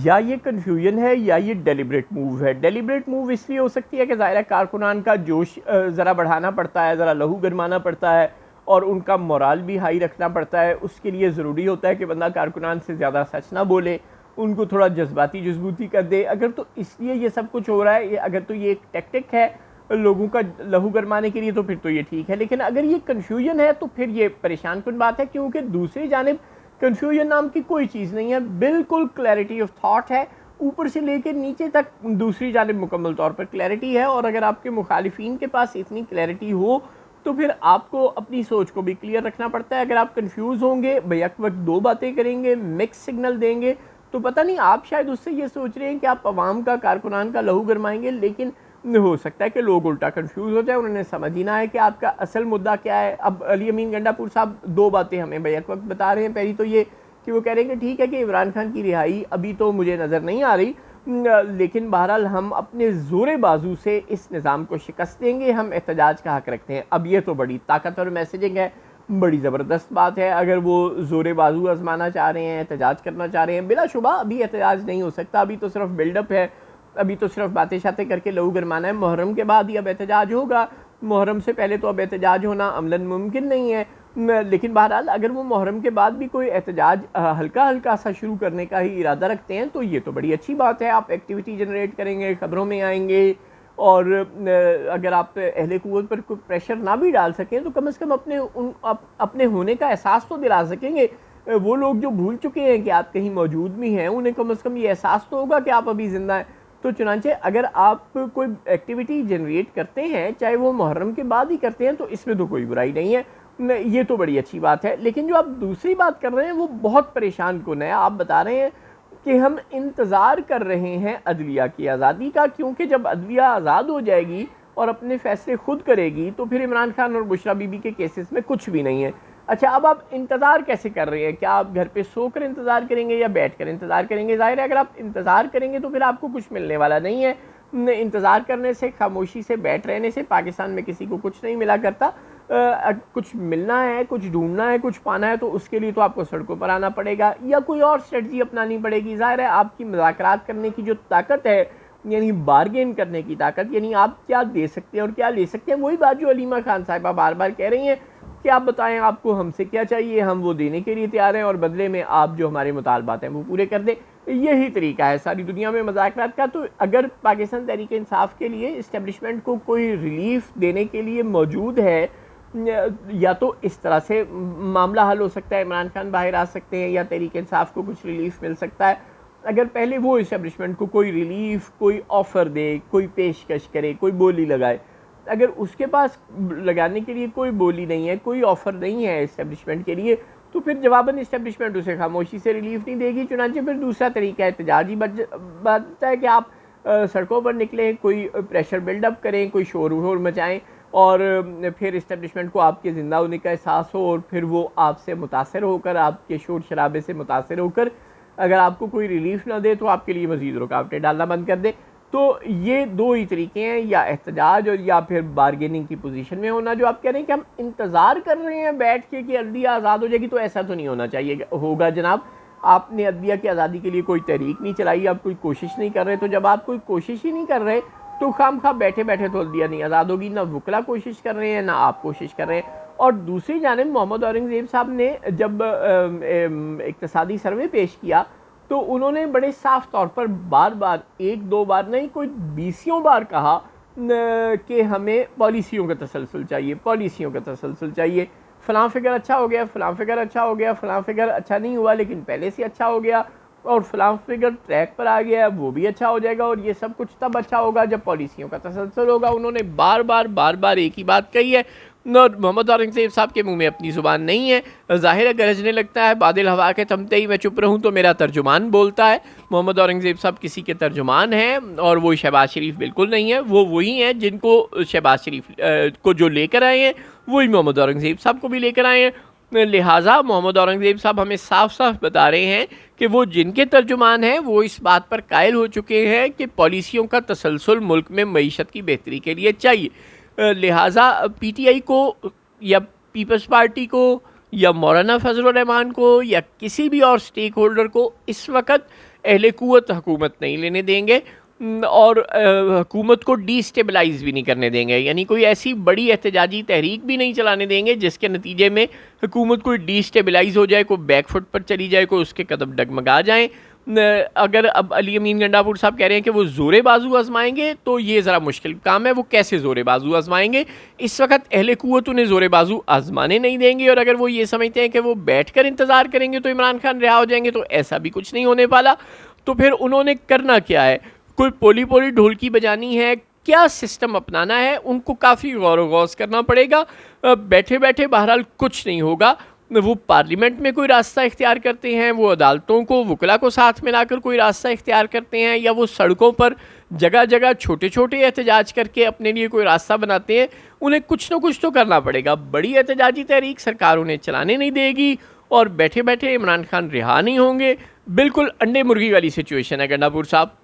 या ये कन्फ्यूजन है या ये डेलिब्रेट मूव है। डेलिब्रेट मूव इसलिए हो सकती है कि ज़ाहिर है कारकुनान का जोश ज़रा बढ़ाना पड़ता है, ज़रा लहू गरमाना पड़ता है और उनका मोराल भी हाई रखना पड़ता है। उसके लिए ज़रूरी होता है कि बंदा कारकुनान से ज़्यादा सच ना बोले, उनको थोड़ा जज्बाती जज्बूती कर दे। अगर तो इसलिए ये सब कुछ हो रहा है, अगर तो ये एक टैक्टिक है लोगों का लहू गरमाने के लिए, तो फिर तो ये ठीक है। लेकिन अगर ये कन्फ्यूजन है तो फिर ये परेशान कुन बात है, क्योंकि दूसरी जानिब कन्फ्यूजन नाम की कोई चीज़ नहीं है, बिल्कुल क्लैरिटी ऑफ थाट है, ऊपर से लेकर नीचे तक दूसरी जानिब मुकम्मल तौर पर क्लैरिटी है। और अगर आपके मुखालिफिन के पास इतनी क्लैरिटी हो तो फिर आपको अपनी सोच को भी क्लियर रखना पड़ता है। अगर आप कंफ्यूज होंगे, बैक वक्त दो बातें करेंगे, मिक्स सिग्नल देंगे, तो पता नहीं आप शायद उससे ये सोच रहे हैं कि आप अवाम का कारकुनान का लहू गरमाएंगे, लेकिन हो सकता है कि लोग उल्टा कंफ्यूज हो जाए, उन्होंने समझ ही ना है कि आपका असल मुद्दा क्या है। अब अली अमीन गंडापुर साहब दो बातें हमें बैक वक्त बता रहे हैं। पहली तो ये कि वो कह रहे हैं कि ठीक है कि इमरान खान की रिहाई अभी तो मुझे नज़र नहीं आ रही, लेकिन बहरहाल हम अपने ज़ोरे बाजू से इस निज़ाम को शिकस्त देंगे, हम एहतजाज का हक़ रखते हैं। अब ये तो बड़ी ताकतवर मैसेजिंग है, बड़ी ज़बरदस्त बात है। अगर वो ज़ोरे बाजू आजमाना चाह रहे हैं, एहतजाज करना चाह रहे हैं, बिलाशुबा अभी एहतजाज नहीं हो सकता, अभी तो सिर्फ बिल्डअप है, अभी तो सिर्फ बातें शातें करके लहू गरमाना है। मुहर्रम के बाद ही अब एहतजाज होगा, मुहर्रम से पहले तो अब एहतजाज होना अमलन मुमकिन नहीं है। लेकिन बहरहाल अगर वो मुहर्रम के बाद भी कोई एहतजाज हल्का हल्का सा शुरू करने का ही इरादा रखते हैं तो ये तो बड़ी अच्छी बात है। आप एक्टिविटी जनरेट करेंगे, ख़बरों में आएंगे, और अगर आप अहले कुव्वत पर कोई प्रेशर ना भी डाल सकें तो कम से कम अपने होने का एहसास तो दिला सकेंगे। वो लोग जो भूल चुके हैं कि आप कहीं मौजूद भी हैं, उन्हें कम से कम ये एहसास तो होगा कि आप अभी ज़िंदा हैं। तो चुनांचे अगर आप कोई एक्टिविटी जनरेट करते हैं, चाहे वो मुहर्रम के बाद ही करते हैं, तो इसमें तो कोई बुराई नहीं है, ये तो बड़ी अच्छी बात है। लेकिन जो आप दूसरी बात कर रहे हैं वो बहुत परेशान कुन है। आप बता रहे हैं कि हम इंतज़ार कर रहे हैं अदलिया की आज़ादी का, क्योंकि जब अदलिया आज़ाद हो जाएगी और अपने फ़ैसले खुद करेगी तो फिर इमरान खान और बुशरा बीबी के केसेस में कुछ भी नहीं है। अच्छा, अब आप इंतज़ार कैसे कर रहे हैं? क्या आप घर पे सोकर इंतज़ार करेंगे या बैठ कर इंतज़ार करेंगे? ज़ाहिर है अगर आप इंतज़ार करेंगे तो फिर आपको कुछ मिलने वाला नहीं है। इंतज़ार करने से, खामोशी से बैठ रहने से पाकिस्तान में किसी को कुछ नहीं मिला करता। कुछ मिलना है, कुछ ढूंढना है, कुछ पाना है, तो उसके लिए तो आपको सड़कों पर आना पड़ेगा या कोई और स्ट्रेटजी अपनानी पड़ेगी। ज़ाहिर है आपकी मुज़ाकरात करने की जो ताकत है, यानी बारगेन करने की ताकत, यानी आप क्या दे सकते हैं और क्या ले सकते हैं, वही बात जो अलीमा खान साहिबा बार बार कह रही हैं कि आप बताएं आपको हमसे क्या चाहिए, हम वो देने के लिए तैयार हैं और बदले में आप जो हमारे मुतालबात हैं वो पूरे कर दें। यही तरीका है सारी दुनिया में मुज़ाकरात का। तो अगर पाकिस्तान तहरीक इंसाफ के लिए इस्टेब्लिशमेंट को कोई रिलीफ देने के लिए मौजूद है, या तो इस तरह से मामला हल हो सकता है, इमरान खान बाहर आ सकते हैं, या तहरीक इंसाफ को कुछ रिलीफ मिल सकता है। अगर पहले वो इस्टेब्लिशमेंट को कोई रिलीफ, कोई ऑफ़र दे, कोई पेशकश करे, कोई बोली लगाए, अगर उसके पास लगाने के लिए कोई बोली नहीं है, कोई ऑफ़र नहीं है इस्टेब्लिशमेंट के लिए, तो फिर जवाबन इस्टेब्लिशमेंट उसे खामोशी से रिलीफ नहीं देगी। चुनांचे फिर दूसरा तरीका एहतजाज ही बनता है कि आप सड़कों पर निकलें, कोई प्रेशर बिल्डअप करें, कोई शोर वोर मचाएँ और फिर इस्टेब्लिशमेंट को आपके ज़िंदा होने का एहसास हो और फिर वो आपसे मुतासर होकर, आपके शोर शराबे से मुतासर होकर अगर आपको कोई रिलीफ ना दे तो आपके लिए मज़ीद रुकावटें डालना बंद कर दे। तो ये दो ही तरीके हैं, या एहतजाज और या फिर बारगेनिंग की पोजीशन में होना। जो आप कह रहे हैं कि हम इंतज़ार कर रहे हैं बैठ के कि अदलिया आज़ाद हो जाएगी, तो ऐसा तो नहीं होना चाहिए होगा जनाब। आपने अदलिया की आज़ादी के लिए कोई तहरीक नहीं चलाई, आप कोई कोशिश नहीं कर रहे, तो जब आप कोई कोशिश ही नहीं कर रहे तो खामखा बैठे बैठे तो अदलिया नहीं आज़ाद होगी। ना वकला कोशिश कर रहे हैं, ना आप कोशिश कर रहे हैं। और दूसरी जानिब मोहम्मद औरंगज़ेब साहब ने जब इक़्तिसादी सर्वे पेश किया तो उन्होंने बड़े साफ तौर पर बार बार, एक दो बार नहीं, कोई 20 बार कहा कि हमें पॉलिसियों का तसलसल चाहिए, पॉलिसियों का तसलसल चाहिए। फ़लाँ फिगर अच्छा हो गया, फ़लाँ फिगर अच्छा हो गया, फ़लाँ फिगर अच्छा नहीं हुआ लेकिन पहले से अच्छा हो गया, और फ़लाँ फिगर ट्रैक पर आ गया, वो भी अच्छा हो जाएगा, और ये सब कुछ तब अच्छा होगा जब पॉलिसियों का तसलसल होगा। उन्होंने बार बार एक ही बात कही है। मोहम्मद औरंगज़ेब साहब के मुंह में अपनी ज़ुबान नहीं है, ज़ाहिर है गरजने लगता है, बादल हवा के थमते ही मैं चुप रहूँ तो मेरा तर्जुमान बोलता है। मोहम्मद औरंगज़ेब साहब किसी के तर्जुमान हैं और वो शहबाज शरीफ बिल्कुल नहीं है। वो वही हैं जिनको शहबाज शरीफ को जो लेकर आए हैं वही मोहम्मद औरंगज़ेब साहब को भी लेकर आए हैं। लिहाजा मोहम्मद औरंगज़ेब साहब हमें साफ साफ बता रहे हैं कि वो जिनके तर्जुमान हैं वो इस बात पर कायल हो चुके हैं कि पॉलिसियों का तसलसल मुल्क में मईशत की बेहतरी के लिए चाहिए। लिहाजा पीटीआई को या पीपल्स पार्टी को या मौलाना फजल रहमान को या किसी भी और स्टेक होल्डर को इस वक्त अहले कुव्वत हुकूमत नहीं लेने देंगे और हुकूमत को डीस्टेबलाइज भी नहीं करने देंगे, यानी कोई ऐसी बड़ी एहतजाजी तहरीक भी नहीं चलाने देंगे जिसके नतीजे में हुकूमत कोई डीस्टेबलाइज हो जाए, कोई बैकफुट पर चली जाए, कोई उसके कदम डगमगा जाएँ। अगर अब अली अमीन गंडापुर साहब कह रहे हैं कि वो ज़ोरे बाजू आजमाएंगे, तो ये ज़रा मुश्किल काम है। वो कैसे ज़ोरे बाजू आजमाएंगे? इस वक्त अहले कुव्वत उन्हें ज़ोरे बाजू आजमाने नहीं देंगे, और अगर वो ये समझते हैं कि वो बैठकर इंतज़ार करेंगे तो इमरान खान रिहा हो जाएंगे, तो ऐसा भी कुछ नहीं होने वाला। तो फिर उन्होंने करना क्या है? कोई पोली पोली ढोलकी बजानी है, क्या सिस्टम अपनाना है, उनको काफ़ी गौर व गौस करना पड़ेगा। बैठे बैठे बहरहाल कुछ नहीं होगा। वो पार्लियामेंट में कोई रास्ता इख्तियार करते हैं, वो अदालतों को, वकला को साथ मिलाकर कोई रास्ता इख्तियार करते हैं, या वो सड़कों पर जगह जगह छोटे छोटे एहतजाज करके अपने लिए कोई रास्ता बनाते हैं। उन्हें कुछ ना कुछ तो करना पड़ेगा। बड़ी एहतजाजी तहरीक सरकार उन्हें चलाने नहीं देगी, और बैठे बैठे इमरान खान रिहा नहीं होंगे। बिल्कुल अंडे मुर्गी वाली सिचुएशन है गंडापुर साहब।